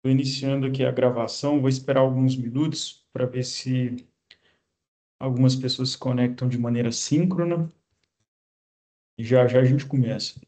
Estou iniciando aqui a gravação, vou esperar alguns minutos para ver se algumas pessoas se conectam de maneira síncrona e já já a gente começa.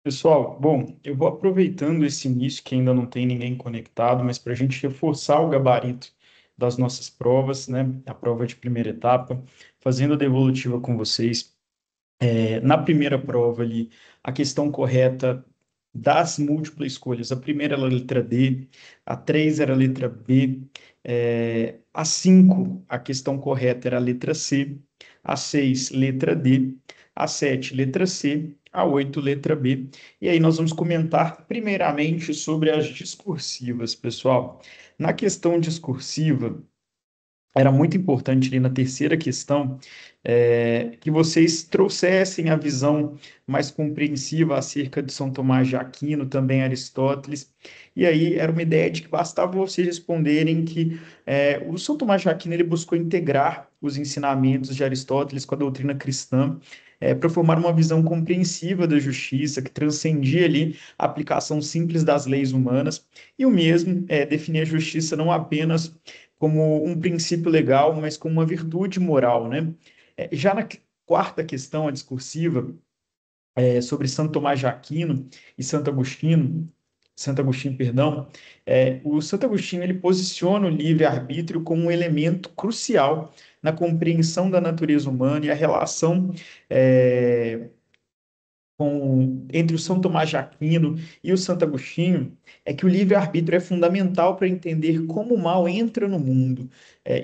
Pessoal, bom, eu vou aproveitando esse início que ainda não tem ninguém conectado, mas para a gente reforçar o gabarito das nossas provas, né? A prova de primeira etapa, fazendo a devolutiva com vocês. Na primeira prova ali, a questão correta das múltiplas escolhas. A primeira era a letra D, a 3 era a letra B, a 5 a questão correta era a letra C, a 6 letra D, a 7 letra C, a 8 letra B. E aí nós vamos comentar primeiramente sobre as discursivas, pessoal. Na questão discursiva, era muito importante ali na terceira questão que vocês trouxessem a visão mais compreensiva acerca de São Tomás de Aquino, também Aristóteles, e aí era uma ideia de que bastava vocês responderem que o São Tomás de Aquino ele buscou integrar os ensinamentos de Aristóteles com a doutrina cristã, para formar uma visão compreensiva da justiça, que transcendia ali a aplicação simples das leis humanas, e o mesmo definir a justiça não apenas como um princípio legal, mas como uma virtude moral, né? Já na quarta questão, a discursiva, sobre Santo Tomás de Aquino e Santo Agostinho, perdão, o Santo Agostinho ele posiciona o livre-arbítrio como um elemento crucial na compreensão da natureza humana e a relação entre o São Tomás de Aquino e o Santo Agostinho é que o livre-arbítrio é fundamental para entender como o mal entra no mundo.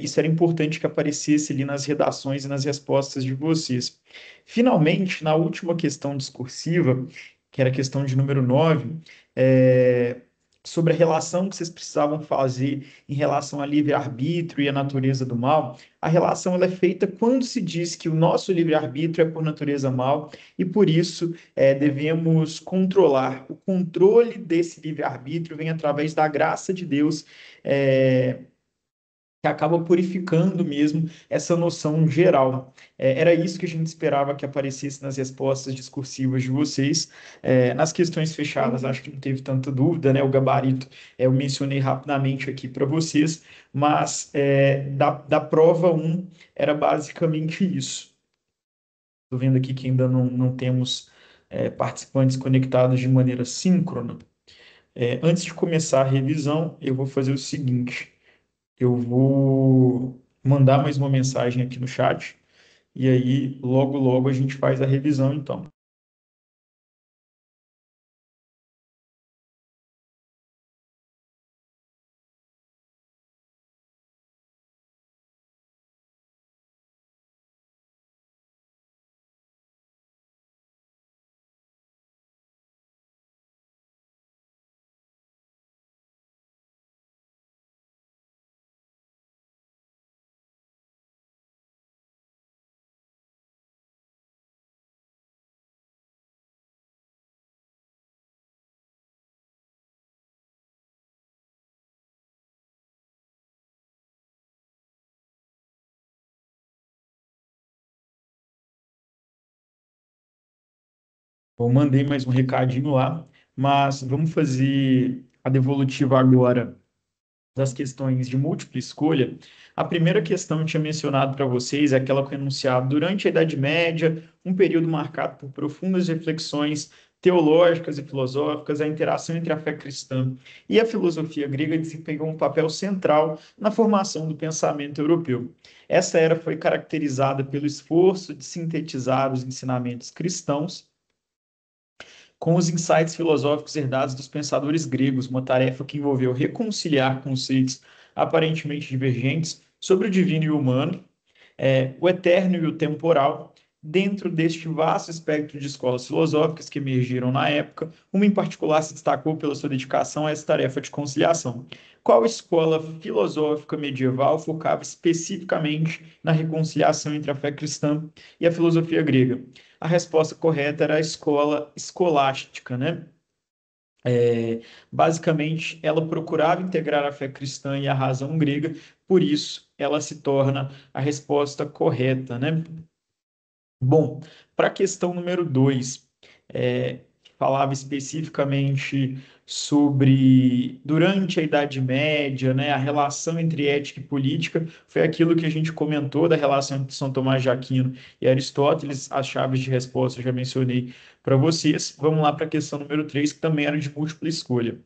Isso era importante que aparecesse ali nas redações e nas respostas de vocês. Finalmente, na última questão discursiva, que era a questão de número 9, é, sobre a relação que vocês precisavam fazer em relação ao livre-arbítrio e à natureza do mal, a relação ela é feita quando se diz que o nosso livre-arbítrio é por natureza mal e por isso devemos controlar. O controle desse livre-arbítrio vem através da graça de Deus, é, que acaba purificando mesmo essa noção geral. Era isso que a gente esperava que aparecesse nas respostas discursivas de vocês. Nas questões fechadas, acho que não teve tanta dúvida, né? O gabarito eu mencionei rapidamente aqui para vocês, mas da prova um era basicamente isso. Estou vendo aqui que ainda não temos participantes conectados de maneira síncrona. Antes de começar a revisão, eu vou fazer o seguinte. Eu vou mandar mais uma mensagem aqui no chat e aí logo logo a gente faz a revisão então. Eu mandei mais um recadinho lá, mas vamos fazer a devolutiva agora das questões de múltipla escolha. A primeira questão que eu tinha mencionado para vocês é aquela que é enunciada durante a Idade Média, um período marcado por profundas reflexões teológicas e filosóficas, a interação entre a fé cristã e a filosofia grega desempenhou um papel central na formação do pensamento europeu. Essa era foi caracterizada pelo esforço de sintetizar os ensinamentos cristãos com os insights filosóficos herdados dos pensadores gregos, uma tarefa que envolveu reconciliar conceitos aparentemente divergentes sobre o divino e o humano, o eterno e o temporal, dentro deste vasto espectro de escolas filosóficas que emergiram na época, uma em particular se destacou pela sua dedicação a essa tarefa de conciliação. Qual escola filosófica medieval focava especificamente na reconciliação entre a fé cristã e a filosofia grega? A resposta correta era a escola escolástica, né? Basicamente, ela procurava integrar a fé cristã e a razão grega, por isso ela se torna a resposta correta, né? Bom, para a questão número 2, que falava especificamente sobre, durante a Idade Média, né, a relação entre ética e política, foi aquilo que a gente comentou da relação entre São Tomás de Aquino e Aristóteles, as chaves de resposta eu já mencionei para vocês. Vamos lá para a questão número 3, que também era de múltipla escolha.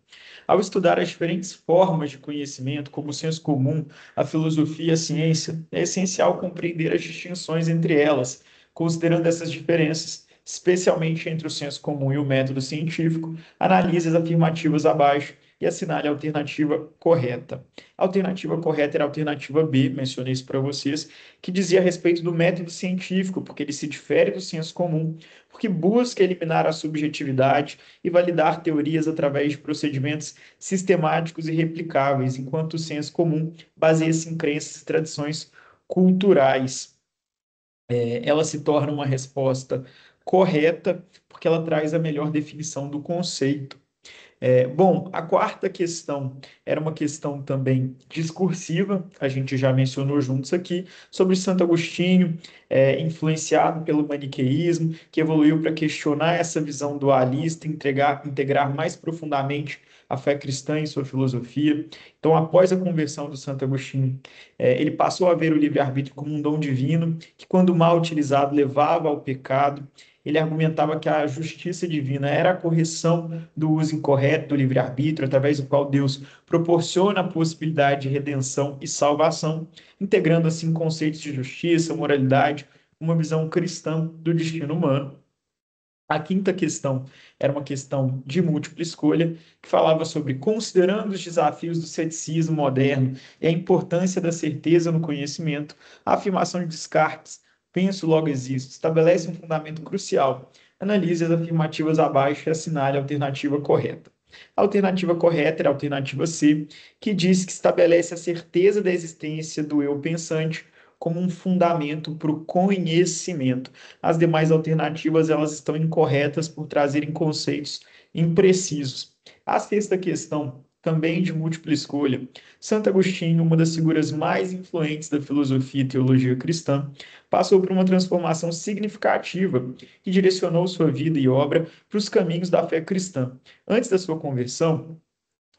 Ao estudar as diferentes formas de conhecimento, como o senso comum, a filosofia e a ciência, é essencial compreender as distinções entre elas. Considerando essas diferenças, especialmente entre o senso comum e o método científico, analise as afirmativas abaixo e assinale a alternativa correta. A alternativa correta era a alternativa B, mencionei isso para vocês, que dizia a respeito do método científico, porque ele se difere do senso comum, porque busca eliminar a subjetividade e validar teorias através de procedimentos sistemáticos e replicáveis, enquanto o senso comum baseia-se em crenças e tradições culturais. Ela se torna uma resposta correta, porque ela traz a melhor definição do conceito. Bom, a quarta questão era uma questão também discursiva, a gente já mencionou juntos aqui, sobre Santo Agostinho, influenciado pelo maniqueísmo, que evoluiu para questionar essa visão dualista, integrar mais profundamente a fé cristã em sua filosofia. Então, após a conversão do Santo Agostinho, ele passou a ver o livre-arbítrio como um dom divino, que, quando mal utilizado, levava ao pecado. Ele argumentava que a justiça divina era a correção do uso incorreto do livre-arbítrio, através do qual Deus proporciona a possibilidade de redenção e salvação, integrando assim conceitos de justiça, moralidade, uma visão cristã do destino humano. A quinta questão era uma questão de múltipla escolha, que falava sobre considerando os desafios do ceticismo moderno e a importância da certeza no conhecimento, a afirmação de Descartes, penso, logo existo, estabelece um fundamento crucial. Analise as afirmativas abaixo e assinale a alternativa correta. A alternativa correta era a alternativa C, que diz que estabelece a certeza da existência do eu pensante como um fundamento para o conhecimento. As demais alternativas elas estão incorretas por trazerem conceitos imprecisos. A sexta questão também de múltipla escolha. Santo Agostinho, uma das figuras mais influentes da filosofia e teologia cristã, passou por uma transformação significativa que direcionou sua vida e obra para os caminhos da fé cristã. Antes da sua conversão,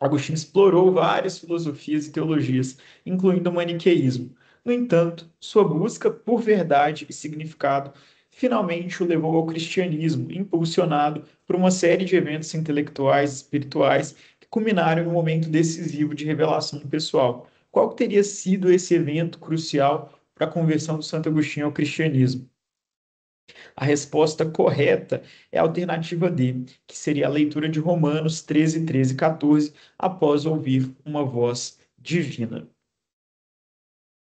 Agostinho explorou várias filosofias e teologias, incluindo o maniqueísmo. No entanto, sua busca por verdade e significado finalmente o levou ao cristianismo, impulsionado por uma série de eventos intelectuais e espirituais que culminaram em um momento decisivo de revelação pessoal. Qual teria sido esse evento crucial para a conversão do Santo Agostinho ao cristianismo? A resposta correta é a alternativa D, que seria a leitura de Romanos 13, 13 e 14, após ouvir uma voz divina.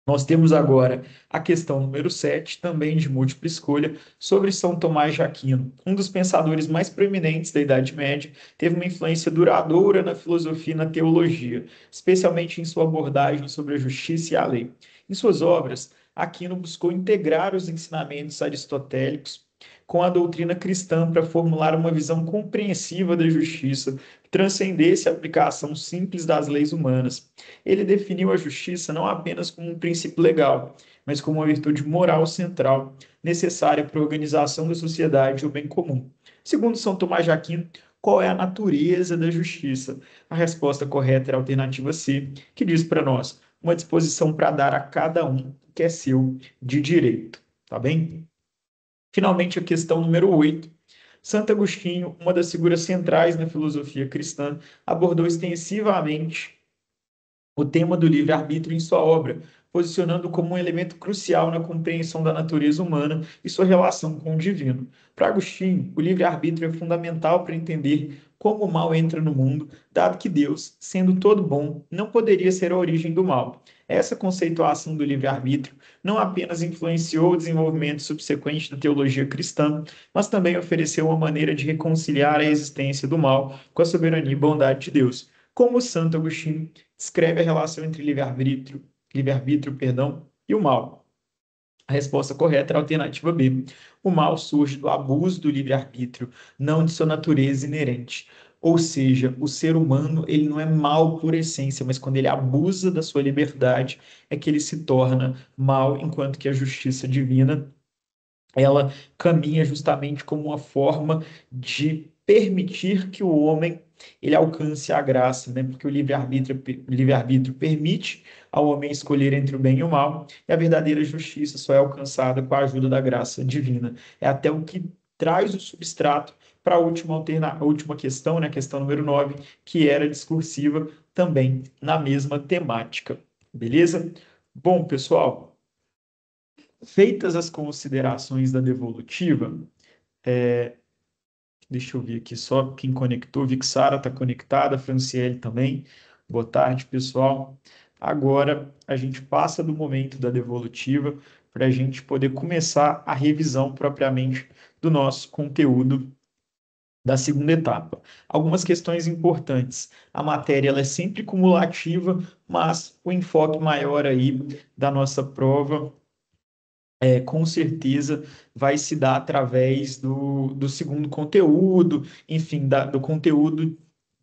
Nós temos agora a questão número 7, também de múltipla escolha, sobre São Tomás de Aquino. Um dos pensadores mais proeminentes da Idade Média, teve uma influência duradoura na filosofia e na teologia, especialmente em sua abordagem sobre a justiça e a lei. Em suas obras, Aquino buscou integrar os ensinamentos aristotélicos com a doutrina cristã para formular uma visão compreensiva da justiça, que transcendesse a aplicação simples das leis humanas. Ele definiu a justiça não apenas como um princípio legal, mas como uma virtude moral central, necessária para a organização da sociedade e o bem comum. Segundo São Tomás de Aquino, qual é a natureza da justiça? A resposta correta era a alternativa C, que diz para nós uma disposição para dar a cada um o que é seu de direito. Tá bem? Finalmente, a questão número 8. Santo Agostinho, uma das figuras centrais na filosofia cristã, abordou extensivamente o tema do livre-arbítrio em sua obra, posicionando como um elemento crucial na compreensão da natureza humana e sua relação com o divino. Para Agostinho, o livre-arbítrio é fundamental para entender como o mal entra no mundo, dado que Deus, sendo todo bom, não poderia ser a origem do mal. Essa conceituação do livre-arbítrio não apenas influenciou o desenvolvimento subsequente da teologia cristã, mas também ofereceu uma maneira de reconciliar a existência do mal com a soberania e bondade de Deus. Como Santo Agostinho descreve a relação entre livre-arbítrio, perdão, e o mal. A resposta correta é a alternativa B. O mal surge do abuso do livre-arbítrio, não de sua natureza inerente. Ou seja, o ser humano ele não é mal por essência, mas quando ele abusa da sua liberdade é que ele se torna mal, enquanto que a justiça divina ela caminha justamente como uma forma de permitir que o homem ele alcance a graça, né? Porque o livre-arbítrio permite ao homem escolher entre o bem e o mal, e a verdadeira justiça só é alcançada com a ajuda da graça divina. É até o que traz o substrato para a última questão, né? A questão número 9, que era discursiva também na mesma temática. Beleza? Bom, pessoal, feitas as considerações da devolutiva, deixa eu ver aqui só quem conectou. Vi que Sara está conectada, Franciele também. Boa tarde, pessoal. Agora a gente passa do momento da devolutiva para a gente poder começar a revisão propriamente do nosso conteúdo da segunda etapa. Algumas questões importantes. A matéria ela é sempre cumulativa, mas o enfoque maior aí da nossa prova com certeza vai se dar através do segundo conteúdo, enfim, do conteúdo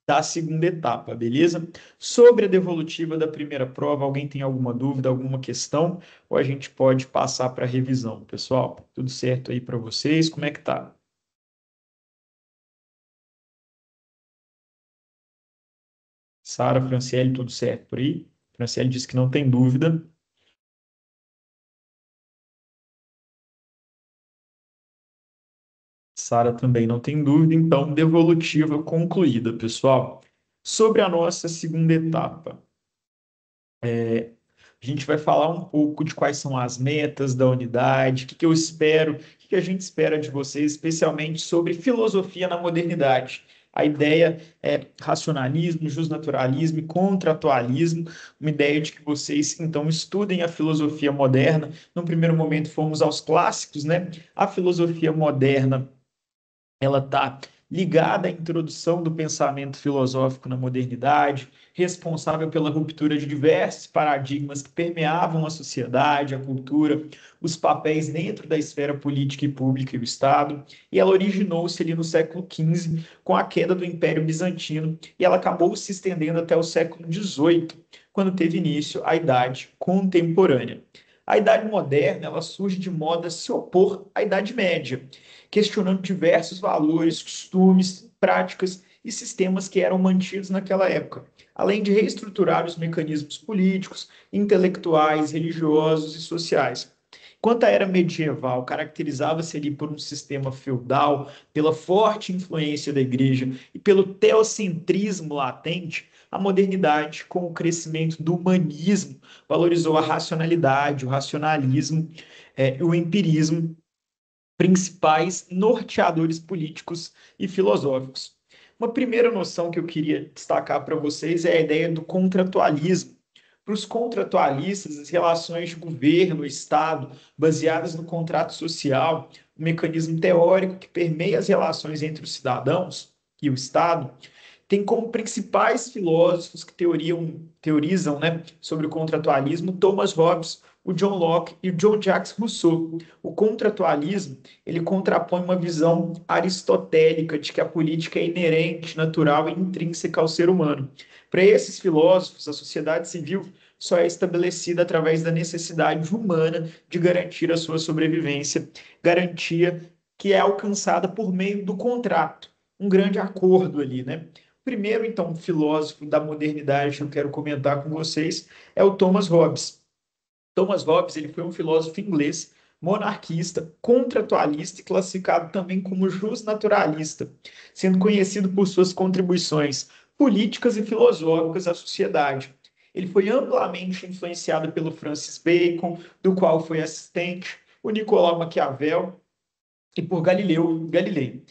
da segunda etapa, beleza? Sobre a devolutiva da primeira prova, alguém tem alguma dúvida, alguma questão? Ou a gente pode passar para a revisão, pessoal? Tudo certo aí para vocês? Como é que tá? Sara, Franciele, tudo certo por aí? Franciele disse que não tem dúvida. Sara também não tem dúvida, então devolutiva concluída, pessoal. Sobre a nossa segunda etapa, a gente vai falar um pouco de quais são as metas da unidade, o que eu espero, o que a gente espera de vocês, especialmente sobre filosofia na modernidade. A ideia é racionalismo, justnaturalismo e contratualismo, uma ideia de que vocês, então, estudem a filosofia moderna. No primeiro momento, fomos aos clássicos, né? A filosofia moderna ela está ligada à introdução do pensamento filosófico na modernidade, responsável pela ruptura de diversos paradigmas que permeavam a sociedade, a cultura, os papéis dentro da esfera política e pública e o Estado, e ela originou-se ali no século XV, com a queda do Império Bizantino, e ela acabou se estendendo até o século XVIII, quando teve início a Idade Contemporânea. A Idade Moderna, ela surge de modo a se opor à Idade Média, questionando diversos valores, costumes, práticas e sistemas que eram mantidos naquela época, além de reestruturar os mecanismos políticos, intelectuais, religiosos e sociais. Enquanto a era medieval caracterizava-se ali por um sistema feudal, pela forte influência da igreja e pelo teocentrismo latente, a modernidade, com o crescimento do humanismo, valorizou a racionalidade, o racionalismo e o empirismo, principais norteadores políticos e filosóficos. Uma primeira noção que eu queria destacar para vocês é a ideia do contratualismo. Para os contratualistas, as relações de governo e Estado, baseadas no contrato social, um mecanismo teórico que permeia as relações entre os cidadãos e o Estado, tem como principais filósofos que teorizam, né, sobre o contratualismo Thomas Hobbes, o John Locke e o John Jacques Rousseau. O contratualismo, ele contrapõe uma visão aristotélica de que a política é inerente, natural e intrínseca ao ser humano. Para esses filósofos, a sociedade civil só é estabelecida através da necessidade humana de garantir a sua sobrevivência, garantia que é alcançada por meio do contrato, um grande acordo ali, né? Primeiro, então, filósofo da modernidade que eu quero comentar com vocês é o Thomas Hobbes. Thomas Hobbes, ele foi um filósofo inglês, monarquista, contratualista e classificado também como justnaturalista, sendo conhecido por suas contribuições políticas e filosóficas à sociedade. Ele foi amplamente influenciado pelo Francis Bacon, do qual foi assistente, o Nicolau Maquiavel e por Galileu Galilei.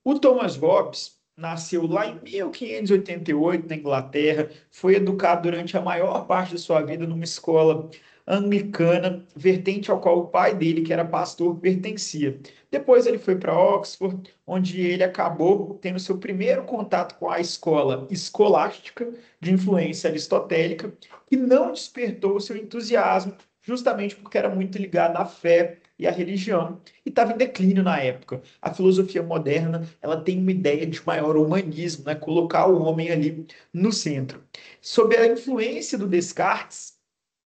O Thomas Hobbes nasceu lá em 1588 na Inglaterra, foi educado durante a maior parte da sua vida numa escola anglicana, vertente ao qual o pai dele, que era pastor, pertencia. Depois ele foi para Oxford, onde ele acabou tendo seu primeiro contato com a escola escolástica de influência aristotélica, que não despertou seu entusiasmo, justamente porque era muito ligado à fé e à religião, e estava em declínio na época. A filosofia moderna, ela tem uma ideia de maior humanismo, né? Colocar o homem ali no centro. Sob a influência do Descartes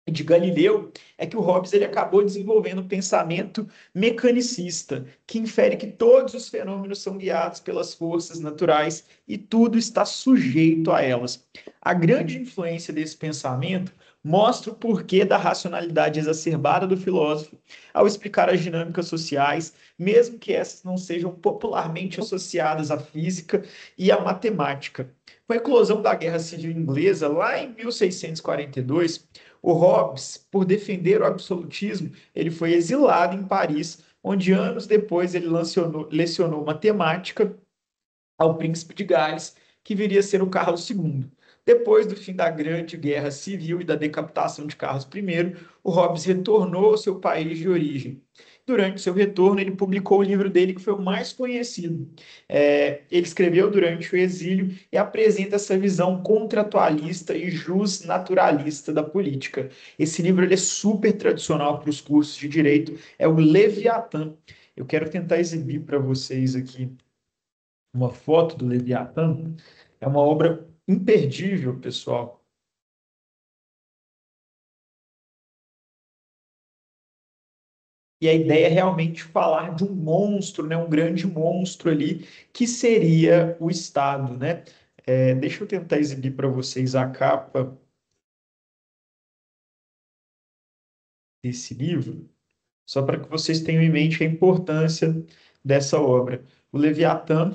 e de Galileu, é que o Hobbes ele acabou desenvolvendo um pensamento mecanicista, que infere que todos os fenômenos são guiados pelas forças naturais e tudo está sujeito a elas. A grande influência desse pensamento mostra o porquê da racionalidade exacerbada do filósofo ao explicar as dinâmicas sociais, mesmo que essas não sejam popularmente associadas à física e à matemática. Com a eclosão da Guerra Civil Inglesa, lá em 1642, o Hobbes, por defender o absolutismo, ele foi exilado em Paris, onde anos depois ele lecionou matemática ao príncipe de Gales, que viria a ser o Carlos II. Depois do fim da Grande Guerra Civil e da decapitação de Carlos I, o Hobbes retornou ao seu país de origem. Durante seu retorno, ele publicou o livro dele que foi o mais conhecido. Ele escreveu durante o exílio e apresenta essa visão contratualista e justnaturalista da política. Esse livro ele é super tradicional para os cursos de direito, é o Leviatã. Eu quero tentar exibir para vocês aqui uma foto do Leviatã. É uma obra imperdível, pessoal. E a ideia é realmente falar de um monstro, né? Um grande monstro ali, que seria o Estado, né? Deixa eu tentar exibir para vocês a capa desse livro, só para que vocês tenham em mente a importância dessa obra. O Leviatã,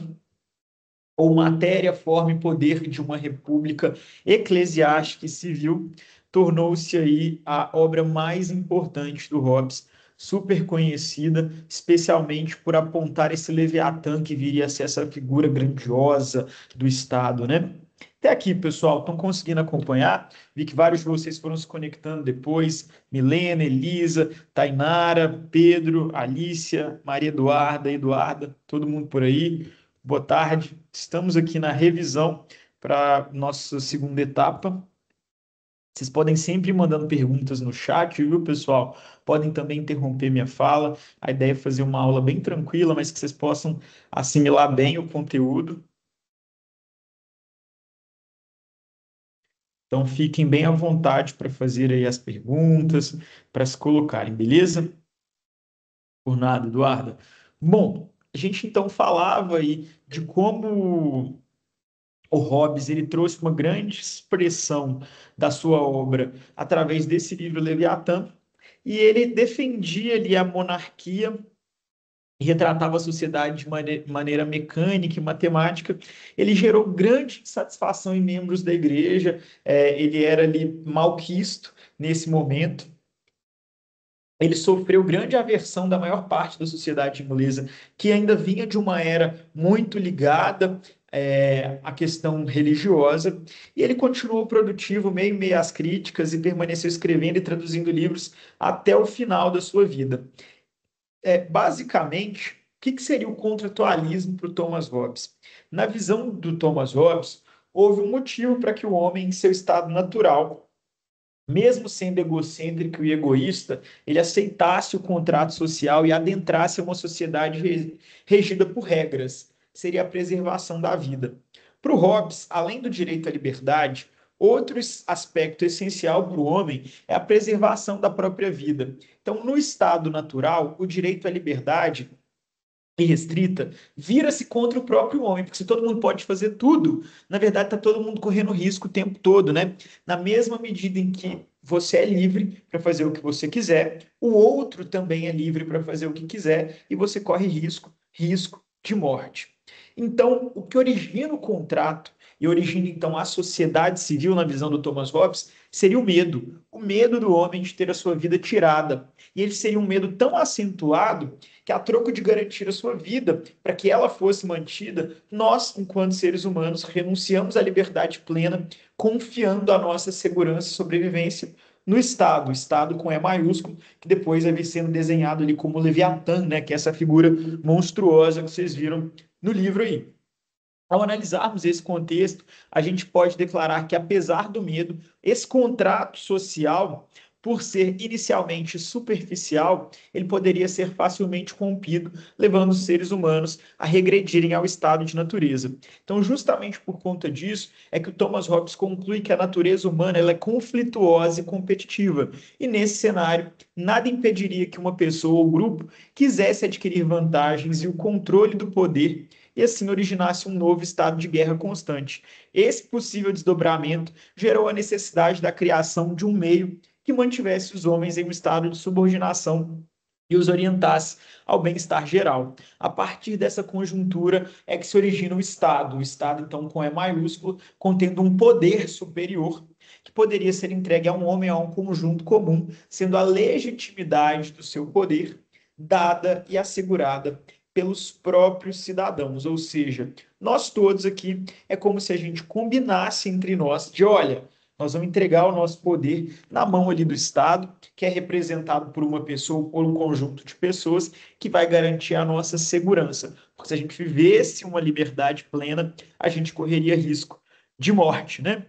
ou matéria, forma e poder de uma república eclesiástica e civil, tornou-se aí a obra mais importante do Hobbes, super conhecida, especialmente por apontar esse Leviatã que viria a ser essa figura grandiosa do Estado, né? Até aqui, pessoal, estão conseguindo acompanhar? Vi que vários de vocês foram se conectando depois. Milena, Elisa, Tainara, Pedro, Alícia, Maria Eduarda, Eduarda, todo mundo por aí. boa tarde. Estamos aqui na revisão para nossa segunda etapa. Vocês podem sempre ir mandando perguntas no chat, viu, pessoal? Podem também interromper minha fala. A ideia é fazer uma aula bem tranquila, mas que vocês possam assimilar bem o conteúdo. Então, fiquem bem à vontade para fazer aí as perguntas, para se colocarem, beleza? Por nada, Eduarda. Bom, a gente então falava aí de como o Hobbes ele trouxe uma grande expressão da sua obra através desse livro Leviatã, e ele defendia ali a monarquia e retratava a sociedade de maneira mecânica e matemática. Ele gerou grande satisfação em membros da igreja, ele era ali malquisto nesse momento. Ele sofreu grande aversão da maior parte da sociedade inglesa, que ainda vinha de uma era muito ligada à questão religiosa, e ele continuou produtivo, meio às críticas, e permaneceu escrevendo e traduzindo livros até o final da sua vida. Basicamente, o que seria o contratualismo para o Thomas Hobbes? Na visão do Thomas Hobbes, houve um motivo para que o homem, em seu estado natural, mesmo sendo egocêntrico e egoísta, ele aceitasse o contrato social e adentrasse uma sociedade regida por regras. Seria a preservação da vida. Para o Hobbes, além do direito à liberdade, outro aspecto essencial para o homem é a preservação da própria vida. Então, no estado natural, o direito à liberdade irrestrita vira-se contra o próprio homem, porque se todo mundo pode fazer tudo, na verdade está todo mundo correndo risco o tempo todo, né? Na mesma medida em que você é livre para fazer o que você quiser, o outro também é livre para fazer o que quiser e você corre risco de morte. Então, o que origina o contrato e origina então a sociedade civil na visão do Thomas Hobbes seria o medo do homem de ter a sua vida tirada. E ele seria um medo tão acentuado que, a troco de garantir a sua vida, para que ela fosse mantida, nós, enquanto seres humanos, renunciamos à liberdade plena, confiando a nossa segurança e sobrevivência no Estado, o Estado com E maiúsculo, que depois vai vir sendo desenhado ali como Leviatã, né, que é essa figura monstruosa que vocês viram no livro aí. Ao analisarmos esse contexto, a gente pode declarar que, apesar do medo, esse contrato social, por ser inicialmente superficial, ele poderia ser facilmente rompido, levando os seres humanos a regredirem ao estado de natureza. Então, justamente por conta disso, é que o Thomas Hobbes conclui que a natureza humana ela é conflituosa e competitiva. E nesse cenário, nada impediria que uma pessoa ou grupo quisesse adquirir vantagens e o controle do poder e assim originasse um novo estado de guerra constante. Esse possível desdobramento gerou a necessidade da criação de um meio que mantivesse os homens em um estado de subordinação e os orientasse ao bem-estar geral. A partir dessa conjuntura é que se origina o Estado, então, com E maiúsculo, contendo um poder superior que poderia ser entregue a um homem, a um conjunto comum, sendo a legitimidade do seu poder dada e assegurada pelos próprios cidadãos, ou seja, nós todos aqui é como se a gente combinasse entre nós de, olha, nós vamos entregar o nosso poder na mão ali do Estado, que é representado por uma pessoa ou por um conjunto de pessoas que vai garantir a nossa segurança. Porque se a gente vivesse uma liberdade plena, a gente correria risco de morte, né?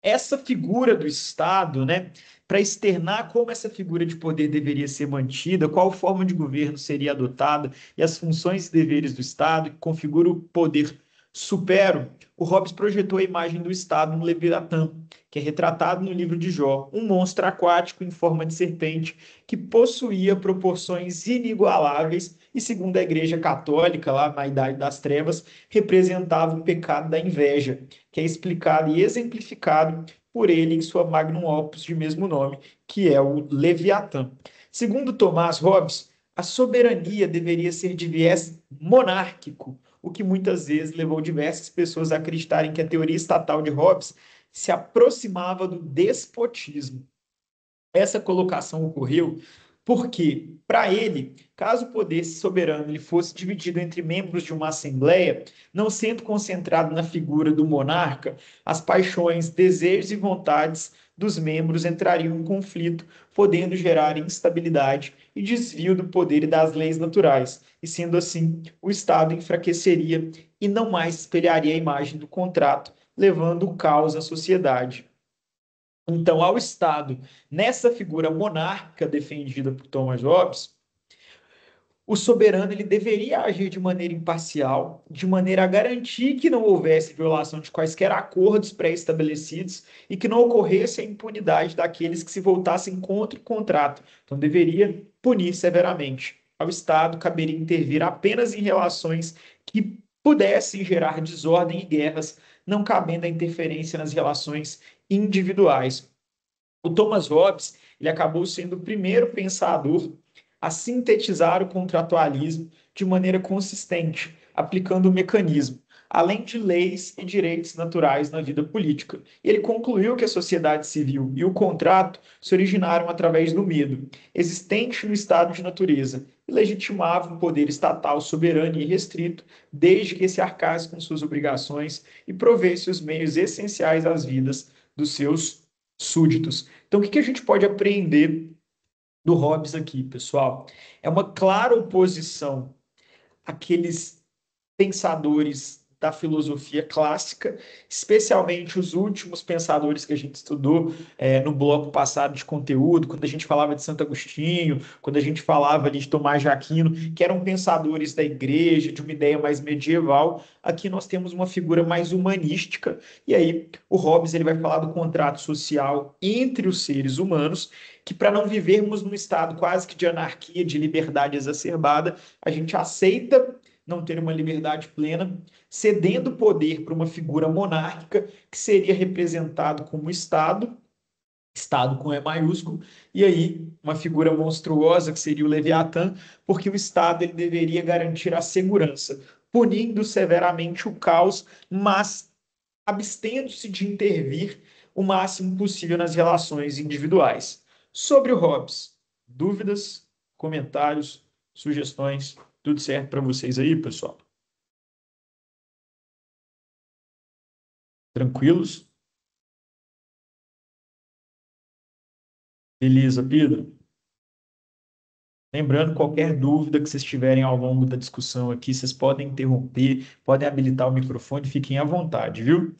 Essa figura do Estado, né, para externar como essa figura de poder deveria ser mantida, qual forma de governo seria adotada e as funções e deveres do Estado, que configura o poder supero, o Hobbes projetou a imagem do Estado no Leviatã, que é retratado no livro de Jó, um monstro aquático em forma de serpente que possuía proporções inigualáveis e, segundo a Igreja Católica, lá na Idade das Trevas, representava o pecado da inveja, que é explicado e exemplificado por ele em sua magnum opus de mesmo nome, que é o Leviatã. Segundo Tomás Hobbes, a soberania deveria ser de viés monárquico, o que muitas vezes levou diversas pessoas a acreditarem que a teoria estatal de Hobbes se aproximava do despotismo. Essa colocação ocorreu porque, para ele, caso o poder soberano ele fosse dividido entre membros de uma assembleia, não sendo concentrado na figura do monarca, as paixões, desejos e vontades dos membros entrariam em conflito, podendo gerar instabilidade e desvio do poder e das leis naturais. e, sendo assim, o Estado enfraqueceria e não mais espelharia a imagem do contrato, levando o caos à sociedade. Então, ao Estado, nessa figura monárquica defendida por Thomas Hobbes, o soberano ele deveria agir de maneira imparcial, de maneira a garantir que não houvesse violação de quaisquer acordos pré-estabelecidos e que não ocorresse a impunidade daqueles que se voltassem contra o contrato. Então, deveria punir severamente. Ao Estado caberia intervir apenas em relações que pudessem gerar desordem e guerras, não cabendo a interferência nas relações individuais. O Thomas Hobbes ele acabou sendo o primeiro pensador a sintetizar o contratualismo de maneira consistente, aplicando o mecanismo, além de leis e direitos naturais na vida política. Ele concluiu que a sociedade civil e o contrato se originaram através do medo, existente no estado de natureza, e legitimavam o poder estatal soberano e restrito, desde que se arcasse com suas obrigações e provesse os meios essenciais às vidas dos seus súditos. Então, o que a gente pode aprender do Hobbes aqui, pessoal? É uma clara oposição àqueles pensadores da filosofia clássica, especialmente os últimos pensadores que a gente estudou no bloco passado de conteúdo, quando a gente falava de Santo Agostinho, quando a gente falava ali de Tomás de Aquino, que eram pensadores da igreja, de uma ideia mais medieval. Aqui nós temos uma figura mais humanística, e aí o Hobbes ele vai falar do contrato social entre os seres humanos, que para não vivermos num estado quase que de anarquia, de liberdade exacerbada, a gente aceita não ter uma liberdade plena, cedendo poder para uma figura monárquica que seria representado como Estado, Estado com E maiúsculo, e aí uma figura monstruosa que seria o Leviatã, porque o Estado ele deveria garantir a segurança, punindo severamente o caos, mas abstendo-se de intervir o máximo possível nas relações individuais. Sobre o Hobbes, dúvidas, comentários, sugestões, tudo certo para vocês aí, pessoal? Tranquilos? Beleza, Pedro? Lembrando, qualquer dúvida que vocês tiverem ao longo da discussão aqui, vocês podem interromper, podem habilitar o microfone, fiquem à vontade, viu?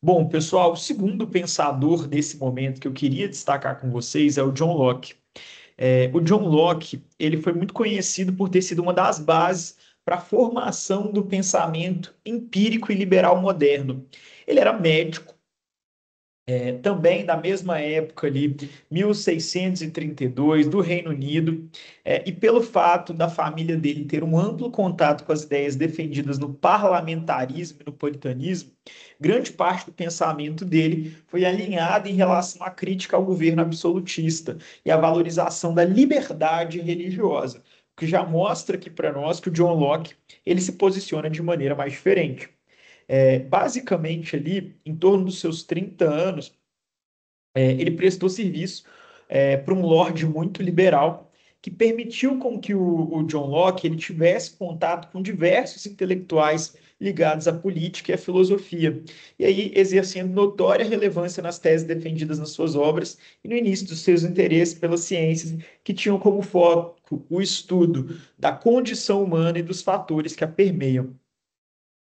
Bom, pessoal, o segundo pensador desse momento que eu queria destacar com vocês é o John Locke. O John Locke, ele foi muito conhecido por ter sido uma das bases para a formação do pensamento empírico e liberal moderno. Ele era médico, também da mesma época ali, 1632, do Reino Unido, e pelo fato da família dele ter um amplo contato com as ideias defendidas no parlamentarismo e no puritanismo, grande parte do pensamento dele foi alinhada em relação à crítica ao governo absolutista e à valorização da liberdade religiosa, o que já mostra aqui para nós que o John Locke ele se posiciona de maneira mais diferente. Basicamente ali, em torno dos seus 30 anos, ele prestou serviço para um lorde muito liberal que permitiu com que o John Locke ele tivesse contato com diversos intelectuais ligados à política e à filosofia, e aí exercendo notória relevância nas teses defendidas nas suas obras e no início dos seus interesses pelas ciências que tinham como foco o estudo da condição humana e dos fatores que a permeiam.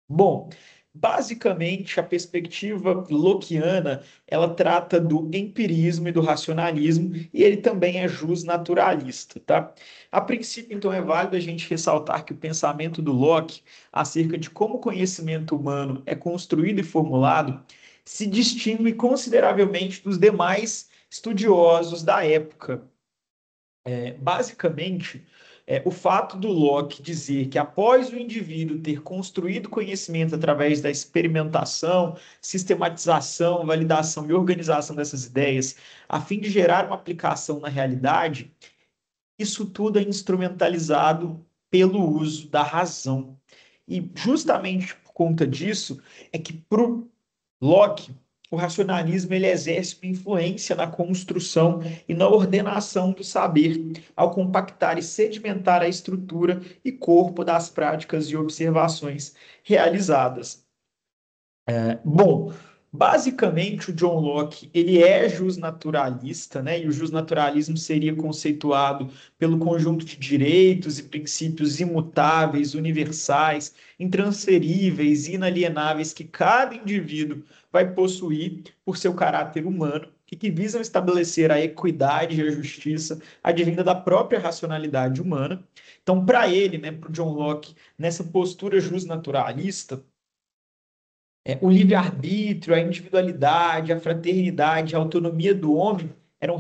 Bom, basicamente a perspectiva lockeana, ela trata do empirismo e do racionalismo, e ele também é justnaturalista, tá? A princípio, então, é válido a gente ressaltar que o pensamento do Locke acerca de como o conhecimento humano é construído e formulado se distingue consideravelmente dos demais estudiosos da época. Basicamente, o fato do Locke dizer que após o indivíduo ter construído conhecimento através da experimentação, sistematização, validação e organização dessas ideias, a fim de gerar uma aplicação na realidade, isso tudo é instrumentalizado pelo uso da razão. E justamente por conta disso é que para o Locke, o racionalismo ele exerce uma influência na construção e na ordenação do saber, ao compactar e sedimentar a estrutura e corpo das práticas e observações realizadas. Bom, Basicamente, o John Locke, ele é justnaturalista, né? E o justnaturalismo seria conceituado pelo conjunto de direitos e princípios imutáveis, universais, intransferíveis, inalienáveis que cada indivíduo vai possuir por seu caráter humano e que visam estabelecer a equidade e a justiça advinda da própria racionalidade humana. Então, para ele, né, para o John Locke, nessa postura justnaturalista, o livre-arbítrio, a individualidade, a fraternidade, a autonomia do homem eram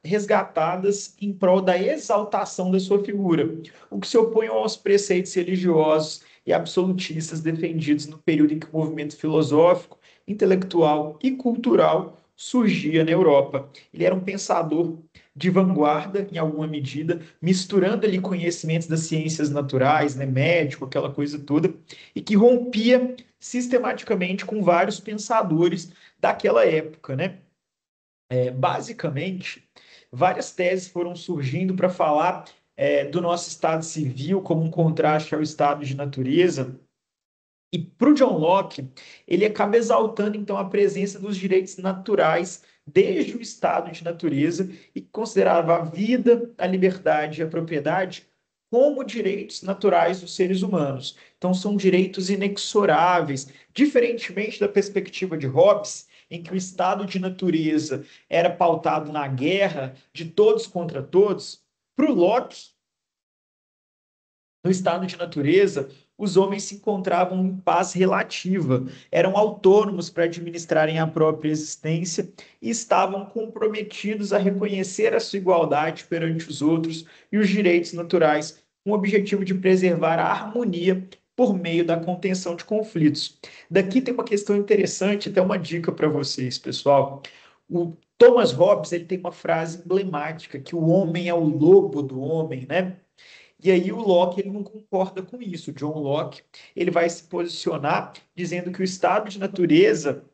resgatadas em prol da exaltação da sua figura, o que se opõe aos preceitos religiosos e absolutistas defendidos no período em que o movimento filosófico, intelectual e cultural surgia na Europa. Ele era um pensador de vanguarda, em alguma medida, misturando ali conhecimentos das ciências naturais, né, médico, aquela coisa toda, e que rompia sistematicamente com vários pensadores daquela época, né? Basicamente, várias teses foram surgindo para falar do nosso estado civil como um contraste ao estado de natureza. E para o John Locke, ele acaba exaltando então a presença dos direitos naturais desde o estado de natureza e considerava a vida, a liberdade e a propriedade como direitos naturais dos seres humanos. Então são direitos inexoráveis, diferentemente da perspectiva de Hobbes, em que o estado de natureza era pautado na guerra de todos contra todos. Para o Locke, no estado de natureza, os homens se encontravam em paz relativa, eram autônomos para administrarem a própria existência e estavam comprometidos a reconhecer a sua igualdade perante os outros e os direitos naturais, com o objetivo de preservar a harmonia por meio da contenção de conflitos. Daqui tem uma questão interessante, até uma dica para vocês, pessoal. O Thomas Hobbes, ele tem uma frase emblemática que o homem é o lobo do homem, né? E aí o Locke ele não concorda com isso. O John Locke ele vai se posicionar dizendo que o estado de natureza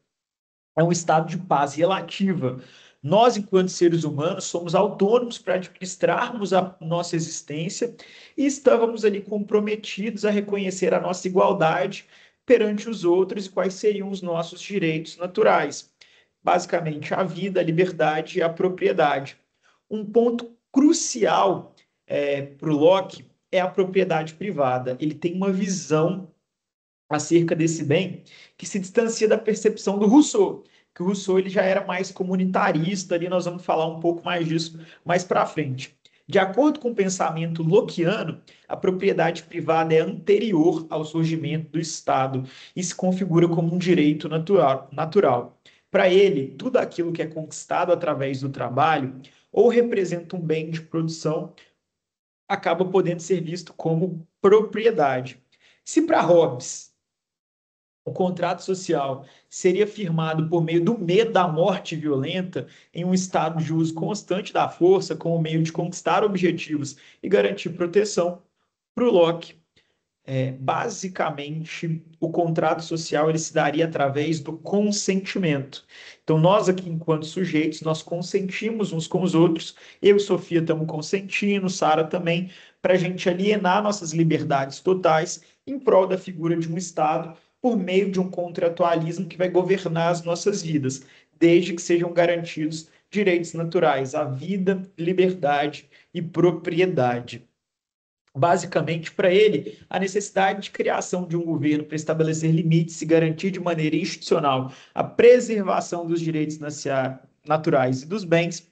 é um estado de paz relativa. Nós, enquanto seres humanos, somos autônomos para administrarmos a nossa existência e estávamos ali comprometidos a reconhecer a nossa igualdade perante os outros e quais seriam os nossos direitos naturais. Basicamente, a vida, a liberdade e a propriedade. Um ponto crucial para o Locke é a propriedade privada. Ele tem uma visão acerca desse bem que se distancia da percepção do Rousseau, que o Rousseau ele já era mais comunitarista, ali nós vamos falar um pouco mais disso mais para frente. De acordo com o pensamento lockeano, a propriedade privada é anterior ao surgimento do Estado e se configura como um direito natural. Para ele, tudo aquilo que é conquistado através do trabalho ou representa um bem de produção acaba podendo ser visto como propriedade. Se para Hobbes o contrato social seria firmado por meio do medo da morte violenta em um estado de uso constante da força como meio de conquistar objetivos e garantir proteção, para o Locke, basicamente, o contrato social ele se daria através do consentimento. Então, nós aqui, enquanto sujeitos, nós consentimos uns com os outros. Eu e Sofia estamos consentindo, Sara também, para a gente alienar nossas liberdades totais em prol da figura de um Estado por meio de um contratualismo que vai governar as nossas vidas, desde que sejam garantidos direitos naturais, a vida, liberdade e propriedade. Basicamente, para ele, a necessidade de criação de um governo para estabelecer limites e garantir de maneira institucional a preservação dos direitos naturais e dos bens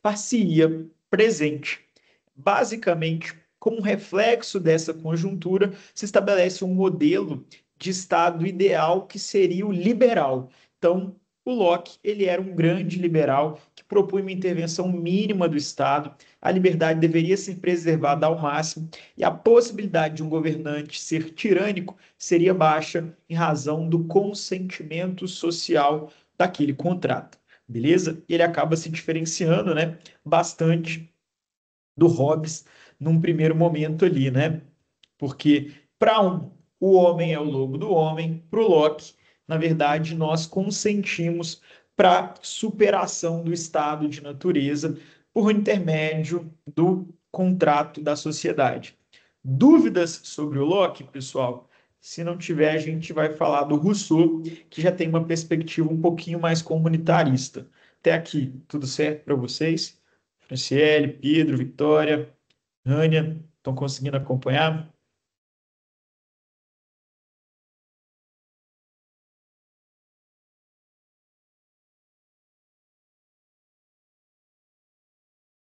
far-se-ia presente. Basicamente, como reflexo dessa conjuntura, se estabelece um modelo de Estado ideal que seria o liberal. Então, o Locke ele era um grande liberal que propunha uma intervenção mínima do Estado, a liberdade deveria ser preservada ao máximo e a possibilidade de um governante ser tirânico seria baixa em razão do consentimento social daquele contrato. Beleza? Ele acaba se diferenciando, né, bastante do Hobbes num primeiro momento ali, né? Porque para o homem é o lobo do homem, para o Locke, na verdade, nós consentimos para superação do estado de natureza por intermédio do contrato da sociedade. Dúvidas sobre o Locke, pessoal? Se não tiver, a gente vai falar do Rousseau, que já tem uma perspectiva um pouquinho mais comunitarista. Até aqui, tudo certo para vocês? Franciele, Pedro, Vitória, Rânia, estão conseguindo acompanhar?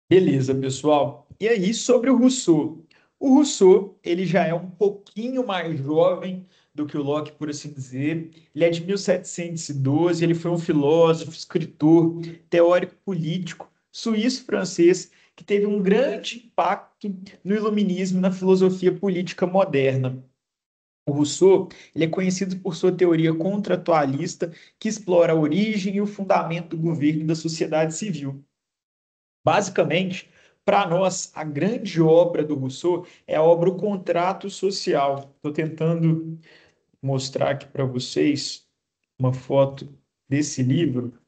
Beleza, pessoal. E aí, sobre o Rousseau? O Rousseau, ele já é um pouquinho mais jovem do que o Locke, por assim dizer. Ele é de 1712, ele foi um filósofo, escritor, teórico político, suíço-francês, que teve um grande impacto no iluminismo e na filosofia política moderna. O Rousseau, ele é conhecido por sua teoria contratualista, que explora a origem e o fundamento do governo e da sociedade civil. Basicamente, para nós, a grande obra do Rousseau é a obra O Contrato Social. Estou tentando mostrar aqui para vocês uma foto desse livro.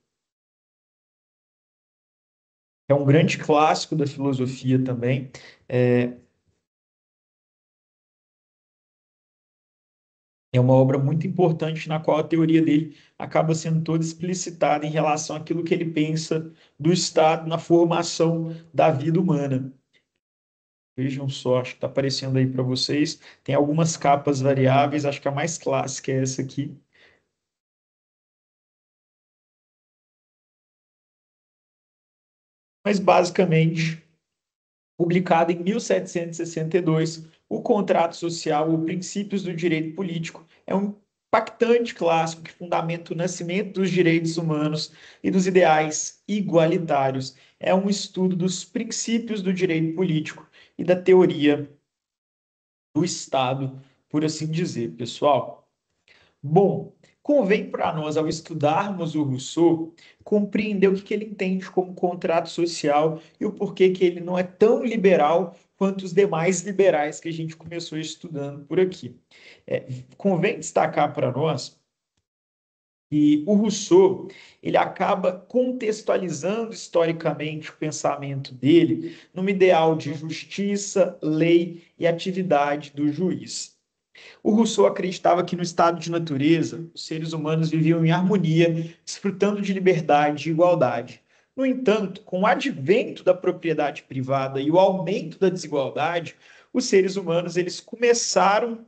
É um grande clássico da filosofia também. É, é uma obra muito importante na qual a teoria dele acaba sendo toda explicitada em relação àquilo que ele pensa do Estado na formação da vida humana. Vejam só, acho que está aparecendo aí para vocês. Tem algumas capas variáveis, acho que a mais clássica é essa aqui. Mas basicamente, publicado em 1762, o Contrato Social ou Princípios do Direito Político é um impactante clássico que fundamenta o nascimento dos direitos humanos e dos ideais igualitários. É um estudo dos princípios do direito político e da teoria do Estado, por assim dizer, pessoal. Bom, convém para nós, ao estudarmos o Rousseau, compreender o que ele entende como contrato social e o porquê que ele não é tão liberal quanto os demais liberais que a gente começou estudando por aqui. Convém destacar para nós que o Rousseau ele acaba contextualizando historicamente o pensamento dele num ideal de justiça, lei e atividade do juiz. O Rousseau acreditava que no estado de natureza, os seres humanos viviam em harmonia, desfrutando de liberdade e igualdade. No entanto, com o advento da propriedade privada e o aumento da desigualdade, os seres humanos eles começaram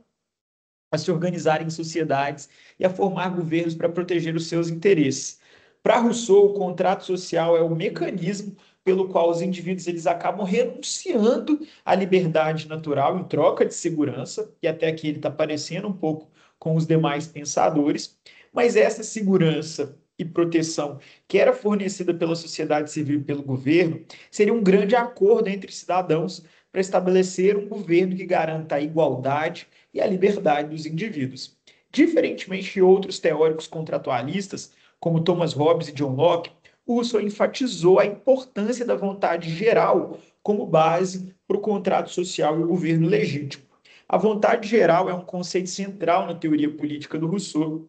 a se organizar em sociedades e a formar governos para proteger os seus interesses. Para Rousseau, o contrato social é o mecanismo pelo qual os indivíduos eles acabam renunciando à liberdade natural em troca de segurança, e até aqui ele está parecendo um pouco com os demais pensadores, mas essa segurança e proteção que era fornecida pela sociedade civil e pelo governo seria um grande acordo entre cidadãos para estabelecer um governo que garanta a igualdade e a liberdade dos indivíduos. Diferentemente de outros teóricos contratualistas, como Thomas Hobbes e John Locke, o Rousseau enfatizou a importância da vontade geral como base para o contrato social e o governo legítimo. A vontade geral é um conceito central na teoria política do Rousseau.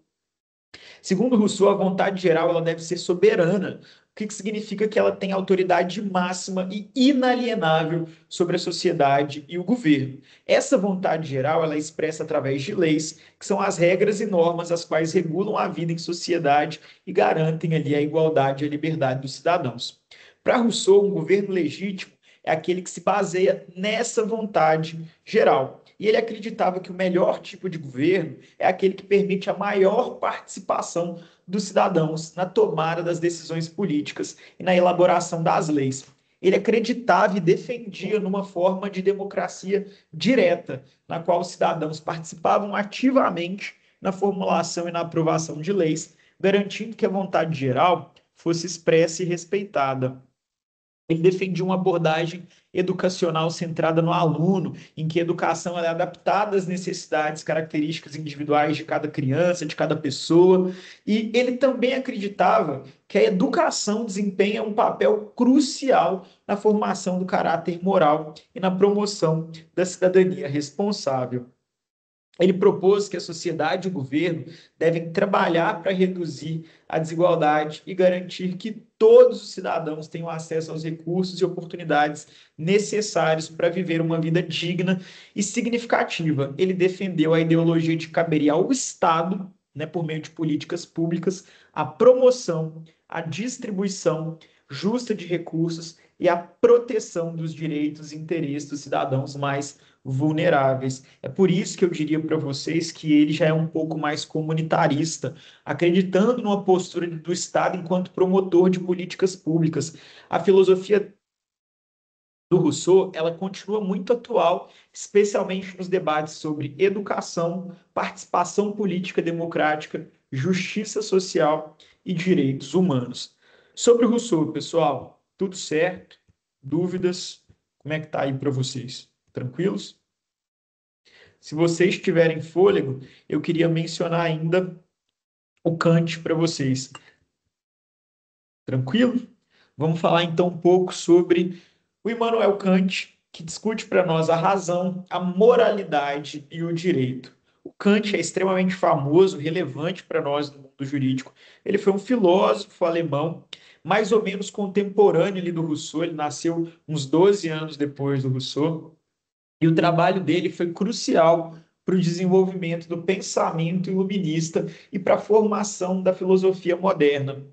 Segundo Rousseau, a vontade geral ela deve ser soberana, o que significa que ela tem autoridade máxima e inalienável sobre a sociedade e o governo. Essa vontade geral ela é expressa através de leis, que são as regras e normas as quais regulam a vida em sociedade e garantem ali a igualdade e a liberdade dos cidadãos. Para Rousseau, um governo legítimo é aquele que se baseia nessa vontade geral. E ele acreditava que o melhor tipo de governo é aquele que permite a maior participação dos cidadãos na tomada das decisões políticas e na elaboração das leis. Ele acreditava e defendia numa forma de democracia direta, na qual os cidadãos participavam ativamente na formulação e na aprovação de leis, garantindo que a vontade geral fosse expressa e respeitada. Ele defendia uma abordagem educacional centrada no aluno, em que a educação é adaptada às necessidades, características individuais de cada criança, de cada pessoa. E ele também acreditava que a educação desempenha um papel crucial na formação do caráter moral e na promoção da cidadania responsável. Ele propôs que a sociedade e o governo devem trabalhar para reduzir a desigualdade e garantir que todos os cidadãos tenham acesso aos recursos e oportunidades necessários para viver uma vida digna e significativa. Ele defendeu a ideologia de que caberia ao Estado, né, por meio de políticas públicas, a promoção, a distribuição justa de recursos e a proteção dos direitos e interesses dos cidadãos mais vulneráveis. É por isso que eu diria para vocês que ele já é um pouco mais comunitarista, acreditando numa postura do Estado enquanto promotor de políticas públicas. A filosofia do Rousseau, ela continua muito atual, especialmente nos debates sobre educação, participação política democrática, justiça social e direitos humanos. Sobre o Rousseau, pessoal, tudo certo? Dúvidas? Como é que tá aí para vocês? Tranquilos? Se vocês tiverem fôlego, eu queria mencionar ainda o Kant para vocês. Tranquilo? Vamos falar então um pouco sobre o Immanuel Kant, que discute para nós a razão, a moralidade e o direito. O Kant é extremamente famoso, relevante para nós no mundo jurídico. Ele foi um filósofo alemão, mais ou menos contemporâneo ali do Rousseau. Ele nasceu uns 12 anos depois do Rousseau. E o trabalho dele foi crucial para o desenvolvimento do pensamento iluminista e para a formação da filosofia moderna.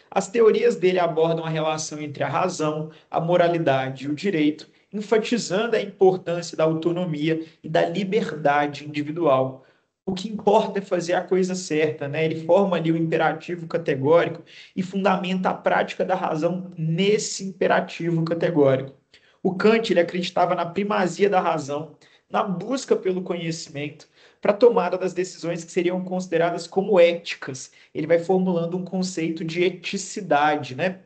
As teorias dele abordam a relação entre a razão, a moralidade e o direito, enfatizando a importância da autonomia e da liberdade individual. O que importa é fazer a coisa certa, né? Ele forma ali o imperativo categórico e fundamenta a prática da razão nesse imperativo categórico. O Kant ele acreditava na primazia da razão, na busca pelo conhecimento, para a tomada das decisões que seriam consideradas como éticas. Ele vai formulando um conceito de eticidade, né?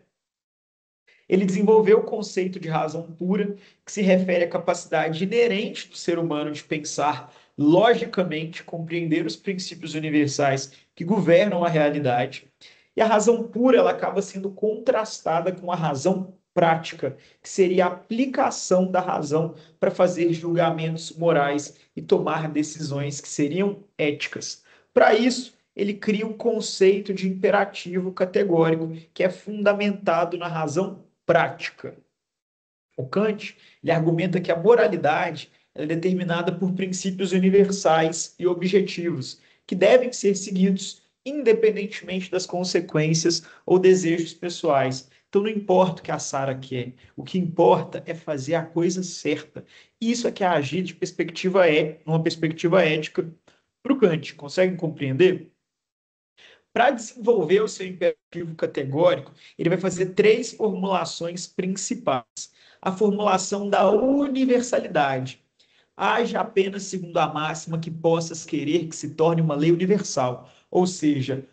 Ele desenvolveu o conceito de razão pura, que se refere à capacidade inerente do ser humano de pensar logicamente, compreender os princípios universais que governam a realidade. E a razão pura ela acaba sendo contrastada com a razão prática, que seria a aplicação da razão para fazer julgamentos morais e tomar decisões que seriam éticas. Para isso, ele cria um conceito de imperativo categórico, que é fundamentado na razão prática. O Kant ele argumenta que a moralidade é determinada por princípios universais e objetivos, que devem ser seguidos independentemente das consequências ou desejos pessoais. Então não importa o que a Sara quer, o que importa é fazer a coisa certa. Isso é que é agir de perspectiva numa perspectiva ética para o Kant. Conseguem compreender? Para desenvolver o seu imperativo categórico, ele vai fazer três formulações principais. A formulação da universalidade. Haja apenas segundo a máxima que possas querer que se torne uma lei universal. Ou seja,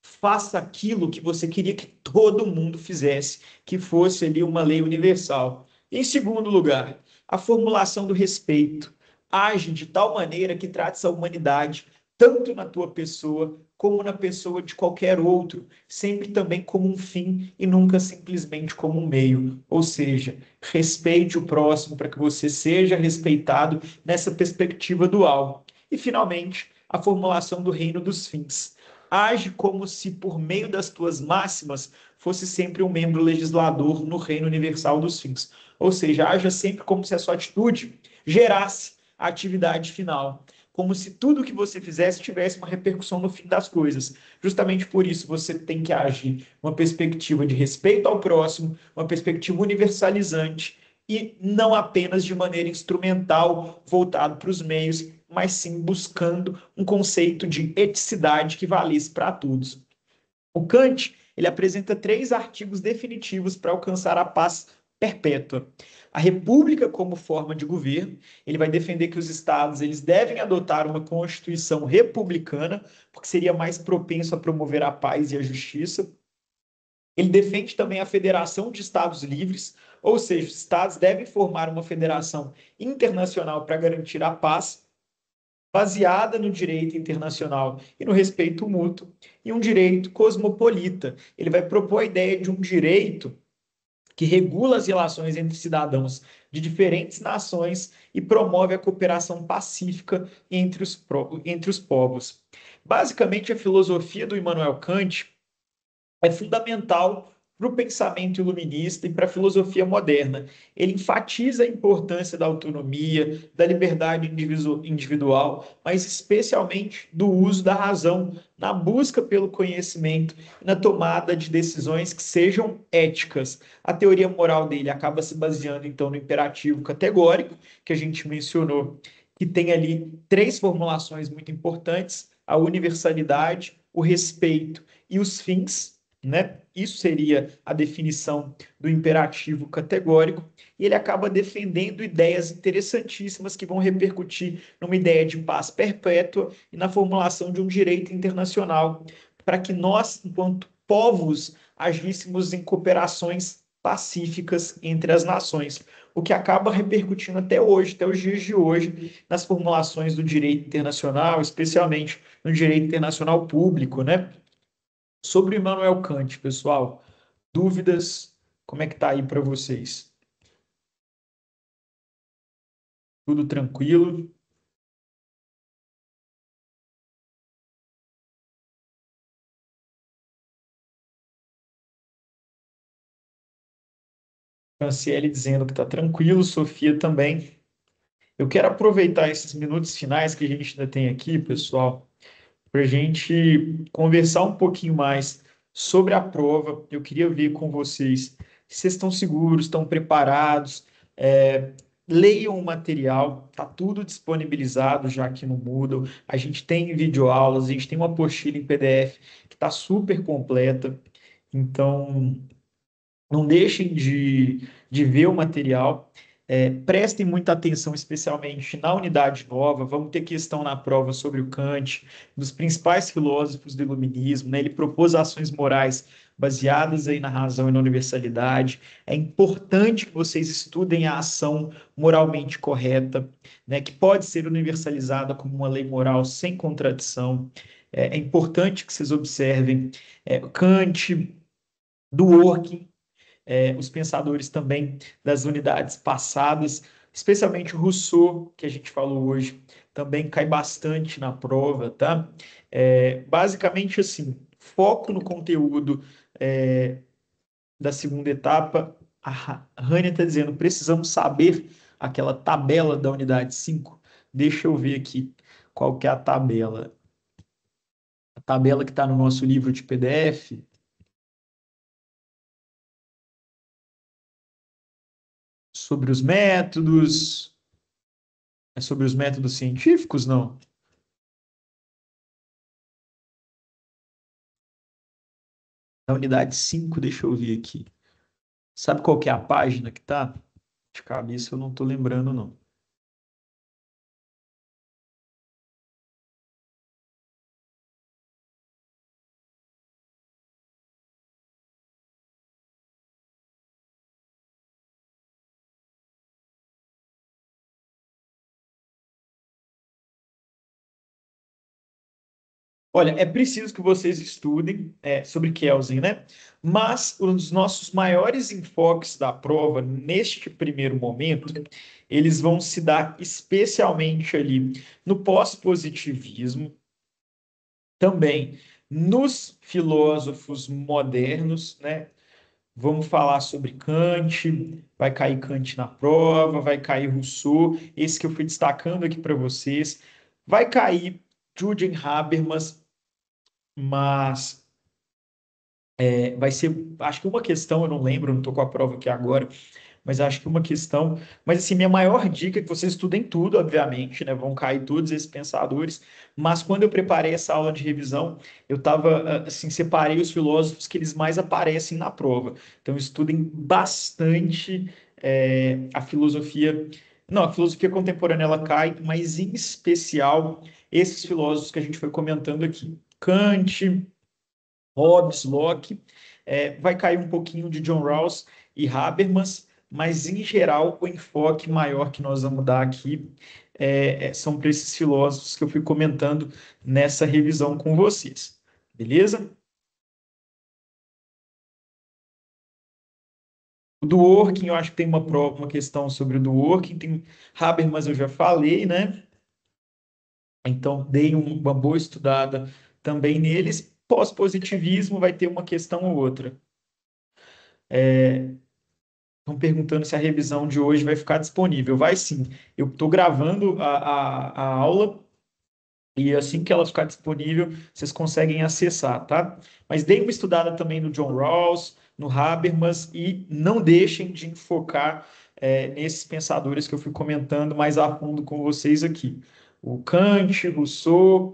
faça aquilo que você queria que todo mundo fizesse, que fosse ali uma lei universal. Em segundo lugar, a formulação do respeito. Age de tal maneira que trate a humanidade, tanto na tua pessoa como na pessoa de qualquer outro, sempre também como um fim e nunca simplesmente como um meio. Ou seja, respeite o próximo para que você seja respeitado nessa perspectiva dual. E, finalmente, a formulação do reino dos fins. Age como se, por meio das tuas máximas, fosse sempre um membro legislador no reino universal dos fins. Ou seja, haja sempre como se a sua atitude gerasse a atividade final. Como se tudo que você fizesse tivesse uma repercussão no fim das coisas. Justamente por isso você tem que agir uma perspectiva de respeito ao próximo, uma perspectiva universalizante e não apenas de maneira instrumental, voltado para os meios, mas sim buscando um conceito de eticidade que valesse para todos. O Kant, ele apresenta três artigos definitivos para alcançar a paz perpétua. A república como forma de governo, ele vai defender que os estados eles devem adotar uma constituição republicana, porque seria mais propenso a promover a paz e a justiça. Ele defende também a federação de estados livres, ou seja, os estados devem formar uma federação internacional para garantir a paz, baseada no direito internacional e no respeito mútuo, e um direito cosmopolita. Ele vai propor a ideia de um direito que regula as relações entre cidadãos de diferentes nações e promove a cooperação pacífica entre os povos. Basicamente, a filosofia do Immanuel Kant é fundamental para o pensamento iluminista e para a filosofia moderna. Ele enfatiza a importância da autonomia, da liberdade individual, mas especialmente do uso da razão na busca pelo conhecimento e na tomada de decisões que sejam éticas. A teoria moral dele acaba se baseando, então, no imperativo categórico, que a gente mencionou, que tem ali três formulações muito importantes: a universalidade, o respeito e os fins, né? Isso seria a definição do imperativo categórico, e ele acaba defendendo ideias interessantíssimas que vão repercutir numa ideia de paz perpétua e na formulação de um direito internacional, para que nós, enquanto povos, agíssemos em cooperações pacíficas entre as nações, o que acaba repercutindo até hoje, até os dias de hoje, nas formulações do direito internacional, especialmente no direito internacional público, né? Sobre o Immanuel Kant, pessoal, dúvidas? Como é que tá aí para vocês? Tudo tranquilo? Franciele dizendo que está tranquilo, Sofia também. Eu quero aproveitar esses minutos finais que a gente ainda tem aqui, pessoal, para a gente conversar um pouquinho mais sobre a prova. Eu queria ver com vocês se vocês estão seguros, estão preparados. Leiam o material, está tudo disponibilizado já aqui no Moodle. A gente tem videoaulas, a gente tem uma apostila em PDF que está super completa. Então, não deixem de ver o material. Prestem muita atenção, especialmente na unidade nova. Vamos ter questão na prova sobre o Kant, dos principais filósofos do iluminismo, né? Ele propôs ações morais baseadas aí na razão e na universalidade. É importante que vocês estudem a ação moralmente correta, né? Que pode ser universalizada como uma lei moral sem contradição. É importante que vocês observem Kant, Dworkin, os pensadores também das unidades passadas, especialmente o Rousseau, que a gente falou hoje, também cai bastante na prova, tá? Basicamente assim, foco no conteúdo da segunda etapa. A Rania está dizendo, precisamos saber aquela tabela da unidade 5. Deixa eu ver aqui qual que é a tabela. A tabela que está no nosso livro de PDF, sobre os métodos. É sobre os métodos científicos, não? Na unidade 5, deixa eu ver aqui. Sabe qual que é a página que tá? De cabeça eu não tô lembrando, não. Olha, é preciso que vocês estudem sobre Kelsen, né? Mas um dos nossos maiores enfoques da prova, neste primeiro momento, eles vão se dar especialmente ali no pós-positivismo, também nos filósofos modernos, né? Vamos falar sobre Kant, vai cair Kant na prova, vai cair Rousseau, esse que eu fui destacando aqui para vocês, vai cair Jürgen Habermas, mas vai ser, acho que uma questão, eu não lembro, não estou com a prova aqui agora, mas acho que uma questão. Mas assim, minha maior dica é que vocês estudem tudo, obviamente, né? Vão cair todos esses pensadores. Mas quando eu preparei essa aula de revisão, eu tava assim, separei os filósofos que eles mais aparecem na prova. Então, estudem bastante a filosofia. Não, a filosofia contemporânea ela cai, mas em especial esses filósofos que a gente foi comentando aqui. Kant, Hobbes, Locke, vai cair um pouquinho de John Rawls e Habermas, mas em geral o enfoque maior que nós vamos dar aqui são para esses filósofos que eu fui comentando nessa revisão com vocês. Beleza? O do working, eu acho que tem uma prova, uma questão sobre o do working, tem Habermas, eu já falei, né? Então, dei uma boa estudada também neles. Pós-positivismo vai ter uma questão ou outra. Estão perguntando se a revisão de hoje vai ficar disponível. Vai sim. Eu estou gravando a aula e assim que ela ficar disponível, vocês conseguem acessar, tá? Mas deem uma estudada também no John Rawls, no Habermas e não deixem de enfocar nesses pensadores que eu fui comentando mais a fundo com vocês aqui. O Kant, Rousseau,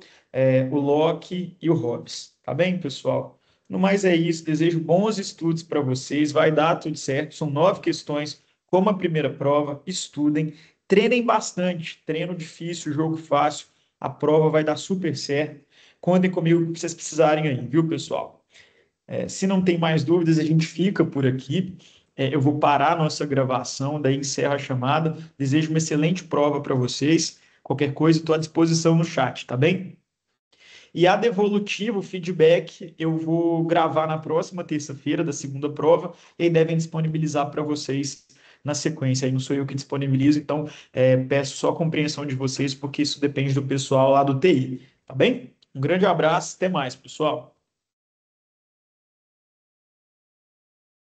o Locke e o Hobbes. Tá bem, pessoal? No mais é isso. Desejo bons estudos para vocês. Vai dar tudo certo. São 9 questões, como a primeira prova. Estudem, treinem bastante. Treino difícil, jogo fácil. A prova vai dar super certo. Contem comigo que vocês precisarem aí, viu, pessoal? Se não tem mais dúvidas, a gente fica por aqui. Eu vou parar a nossa gravação, daí encerro a chamada. Desejo uma excelente prova para vocês. Qualquer coisa, estou à disposição no chat, tá bem? E a devolutiva, o feedback, eu vou gravar na próxima terça-feira da segunda prova e aí devem disponibilizar para vocês na sequência. Aí não sou eu que disponibilizo, então peço só a compreensão de vocês, porque isso depende do pessoal lá do TI, tá bem? Um grande abraço, até mais, pessoal.